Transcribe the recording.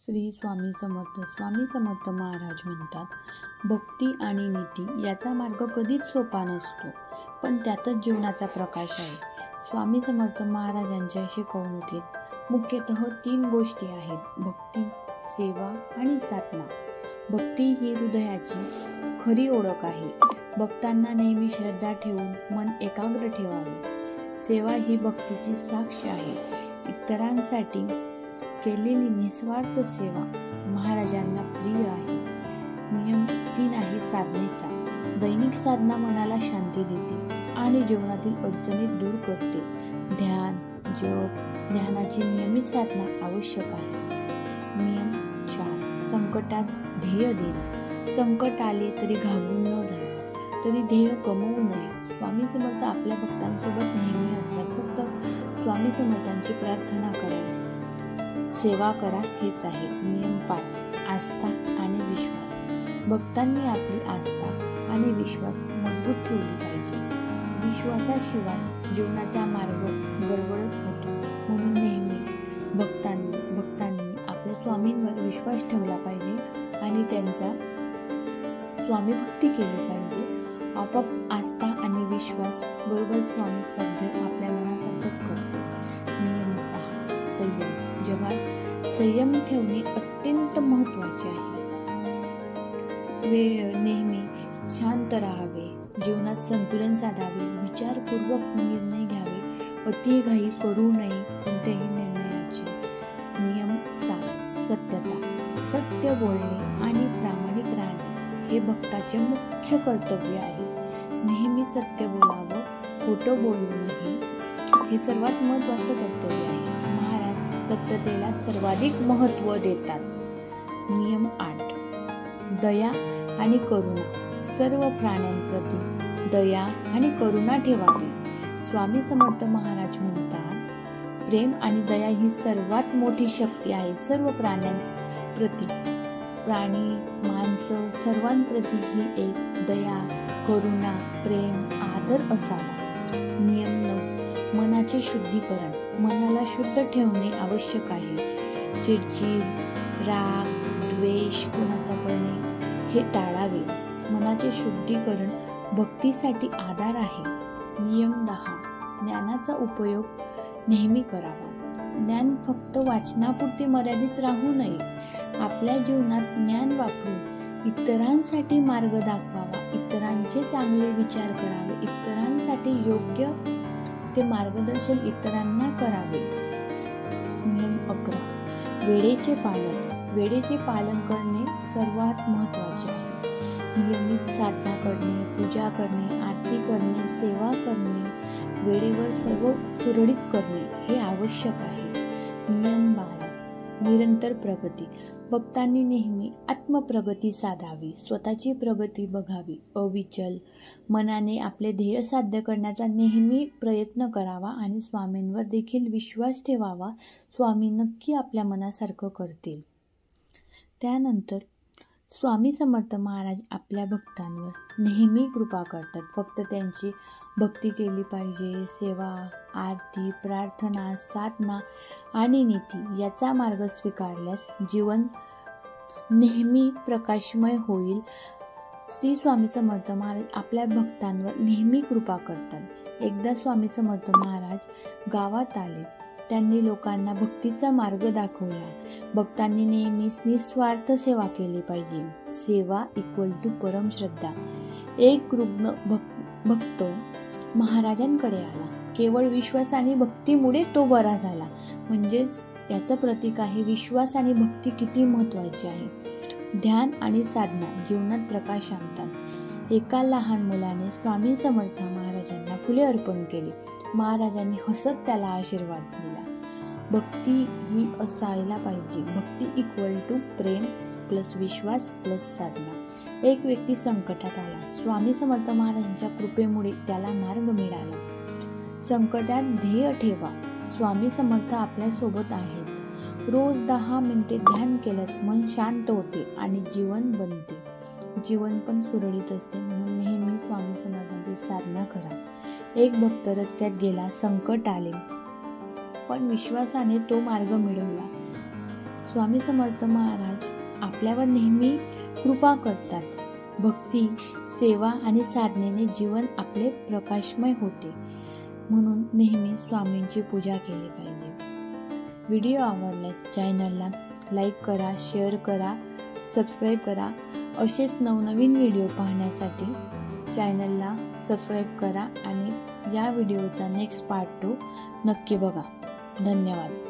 श्री स्वामी समर्थ. स्वामी समर्थ महाराज म्हणतात, भक्ती आणि नीती याचा मार्ग कधीच सोपा नसतो, पण त्यातच जीवनाचा प्रकाश आहे. स्वामी समर्थ महाराजांच्या शिकवणुकीत मुख्यतः 3 गोष्टी आहेत: भक्ती, सेवा आणि साधना. भक्ती ही हृदयाची खरी ओळख आहे. भक्तांना नेहमी श्रद्धा ठेवून मन एकाग्र ठेवावे. सेवा ही भक्तीची साक्ष आहे. इतरांसाठी केलेली निस्वार्थ सेवा महाराजांना प्रिय आहे. नियम 3 आहे साधनेचा. दैनिक साधना मनाला शांती देते आणि जीवनातील अडचणी दूर करते. ध्यान, जप, ध्यानाची नियमित साधना आवश्यक आहे. नियम 4 संकटात ध्येय देणे. संकट आले तरी घाबरून न जावे, तरी ध्येय गमावू नये. स्वामी समर्थ आपल्या भक्तांसोबत नेहमी असतात. फक्त स्वामी समर्थांची प्रार्थना करा, सेवा करा, हेच आहे. नियम 5 आस्था आणि विश्वास. भक्तांनी आपली आस्था आणि विश्वास मजबूत ठेवली पाहिजे. विश्वासाशिवाय जीवनाचा मार्ग गडबडत होतो. म्हणून नेहमी भक्तांनी आपल्या स्वामींवर विश्वास ठेवला पाहिजे आणि त्यांचा स्वामीभक्ती केली पाहिजे. आपोआप आस्था आणि विश्वास बरोबर स्वामी साध्य आपल्या मनासारखंच करते. नियम 6 संयम. जगात संयम ठेवणे अत्यंत महत्त्वाचे आहे. नेहमी शांत राहावे, जीवनात संतुलन साधावे, विचारपूर्वक निर्णय घ्यावे, अतिघाई करू नये कोणत्याही निर्णयाची. नियम 7 सत्यता. सत्य बोलणे आणि प्रामाणिक राहणे हे भक्ताचे मुख्य कर्तव्य आहे. नेहमी सत्य बोलावं, खोटं बोलू नये, हे सर्वात महत्त्वाचं कर्तव्य आहे. सत्यतेला सर्वाधिक महत्त्व देतात. नियम 8 दया आणि करुणा. सर्व प्राण्यांप्रती दया आणि करुणा ठेवावी. स्वामी समर्थ महाराज म्हणतात, प्रेम आणि दया ही सर्वात मोठी शक्ती आहे. सर्व प्राण्यांप्रती, प्राणी, माणसं सर्वांप्रती ही एक दया, करुणा, प्रेम, आदर असावा. नियम 9 मनाचे शुद्धीकरण. मनाला शुद्ध ठेवणे आवश्यक आहे. चिडचिड, राग, द्वेष कोणाचा करणे हे टाळावे. मनाचे शुद्धीकरण भक्तीसाठी आधार आहे. नियम 10 ज्ञानाचा उपयोग नेहमी करावा. ज्ञान फक्त वाचनापुरते मर्यादित राहू नये. आपल्या जीवनात ज्ञान वापरून इतरांसाठी मार्ग दाखवावा. इतरांचे चांगले विचार करावे. इतरांसाठी योग्य ते मार्गदर्शन इतरांना करावे. नियम 11 वेळेचे पालन. वेळेचे पालन करणे सर्वात महत्त्वाचे आहे. नियमित साधना करणे, पूजा करणे, आरती करणे, सेवा करणे, वेळेवर सर्व सुरळीत करणे हे आवश्यक आहे. नियम 12 निरंतर प्रगती. भक्तांनी नेहमी आत्मप्रगती साधावी. स्वतःची प्रगती बघावी. अविचल मनाने आपले ध्येय साध्य करण्याचा नेहमी प्रयत्न करावा आणि स्वामींवर देखील विश्वास ठेवावा. स्वामी नक्की आपल्या मनासारखं करतील. त्यानंतर स्वामी समर्थ महाराज आपल्या भक्तांवर नेहमी कृपा करतात. फक्त त्यांची भक्ती केली पाहिजे. सेवा, आरती, प्रार्थना, साधना आणि नीती याचा मार्ग स्वीकारल्यास जीवन नेहमी प्रकाशमय होईल. श्री स्वामी समर्थ महाराज आपल्या भक्तांवर नेहमी कृपा करतात. एकदा स्वामी समर्थ महाराज गावात आले. त्यांनी लोकांना भक्तीचा मार्ग दाखवला. भक्तांनी नेहमी निस्वार्थ सेवा केली पाहिजे. सेवा = परमश्रद्धा. एक रुग्ण भक्त महाराजांकडे आला. केवळ विश्वास आणि भक्तीमुळे तो बरा झाला. म्हणजेच याचं प्रतीक आहे विश्वास आणि भक्ती किती महत्त्वाची आहे. ध्यान आणि साधना जीवनात प्रकाश आणतात. एका लहान मुलाने स्वामी समर्थ महाराजांना फुले अर्पण केली. महाराजांनी हसत त्याला आशीर्वाद दिला. भक्ती ही असायला पाहिजे. भक्ती = प्रेम प्लस विश्वास प्लस साधना. एक व्यक्ती संकटात आला. स्वामी समर्थ महाराजांच्या कृपेमुळे त्याला मार्ग मिळाला. संकटात ध्येय ठेवा. स्वामी समर्थ आपल्या सोबत आहेत. रोज 10 मिनिटे ध्यान केल्यास मन शांत होते आणि जीवन बनते. जीवन पण सुरळीत असते. म्हणून नेहमी स्वामी समर्थांची साधना करा. एक भक्त रस्त्यात गेला. संकट आले, पण विश्वासाने तो मार्ग मिळवला. स्वामी समर्थ महाराज आपल्यावर नेहमी कृपा करतात. भक्ती, सेवा आणि साधनेने जीवन आपले प्रकाशमय होते. म्हणून नेहमी स्वामींची पूजा केली पाहिजे. व्हिडिओ आवडल्यास चॅनलला लाईक करा, शेअर करा, सबस्क्राईब करा. असेच नवनवीन व्हिडिओ पाहण्यासाठी चॅनलला सबस्क्राईब करा आणि या व्हिडिओचा नेक्स्ट पार्ट 2 नक्की बघा. धन्यवाद.